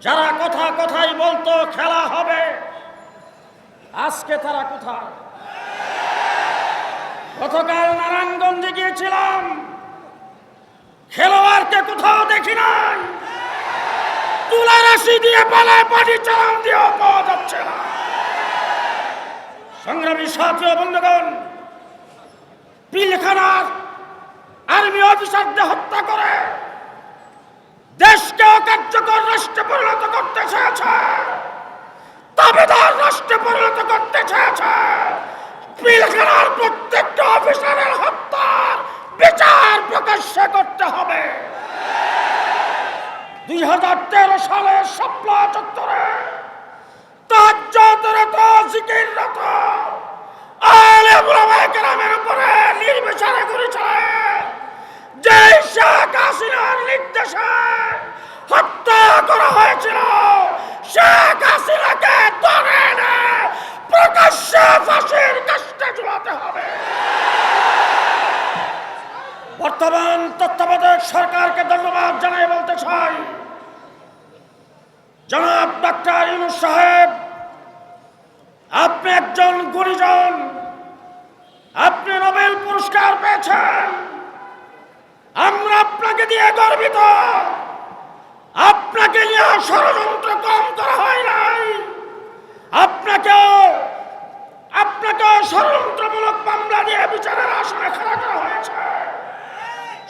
যারা কথায় বলতো খেলা হবে, আজকে তারা কোথায়? গতকাল নারায়ণগঞ্জে গিয়েছিলাম, খেলোয়াড়কে কোথাও দেখি নাই। তুলা রাশি দিয়ে পালায় পানি চালান দিয়েও পাওয়া যাচ্ছে না। সংগ্রামী সাথী ও বন্ধুগণ, পিলখানার আর্মি অফিসারদের হত্যা করে দেশকে অকার্যকর রাষ্ট্রে পরিণত করতে চেয়েছে, দাবিদার রাষ্ট্রে পরিণত করতে চেয়েছে। পিলখানার প্রত্যেকটা অফিসারের হত্যার বিচার প্রকাশ্যে করতে হবে। 2013 সালের শাপলা চত্বরে তাহাজ্জুদরত জিকিররত আলেম ওলামায়ে কেরামের উপরে নির্বিচারে গুলি চালায় যে শেখ হাসিনার নির্দেশে হত্যা করা হয়েছিল, শেখ হাসিনাকে ধরে এনে প্রকাশ্যে ফাঁসির কাস্টে ঝুলাতে হবে। বর্তমান তত্ত্বাবধায়ক সরকারকে ধন্যবাদ জানিয়ে বলতে চাই, জনাব ডাক্তার ইউনূস সাহেব, আপনি একজন গুণীজন, আপনি নোবেল পুরস্কার পেয়েছেন, আমরা আপনাকে দিয়ে গর্বিত। আপনাকে নিয়ে ষড়যন্ত্র কম করা হয় নাই, আপনাকেও ষড়যন্ত্রমূলক মামলা দিয়ে বিচারের আসনে খাড়া করা হয়েছে।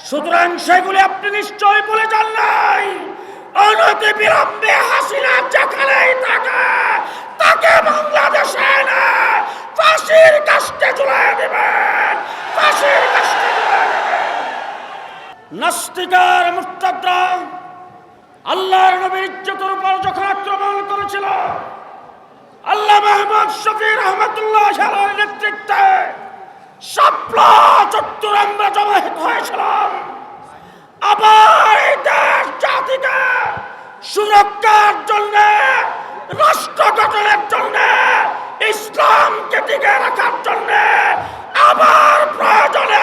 সুতরাং সেগুলি আপনি নিশ্চয়ই বলে যান নাই। অনতি বিলম্বে হাসিনা যেখানেই থাকে তাকে বাংলাদেশে এনে ফাঁসির কাস্টে ঝুলিয়ে দেবেন, ফাঁসির কাস্টে ঝুলিয়ে দেবেন। নাস্তিকার মুরতাদরা আল্লাহর নবীর ইজ্জতের উপর যখন আক্রমণ করেছিল, আল্লাহ মুহাম্মদ শফি রহমাতুল্লাহ আলাইহির নেতৃত্বে শাপলা চত্বরে আমরা জমায়েত হয়েছিলাম। আবার এই দেশ জাতিকে সুরক্ষার জন্য, রাষ্ট্র গঠনের জন্য, ইসলামকে টিকে রাখার জন্য আবার প্রয়োজনে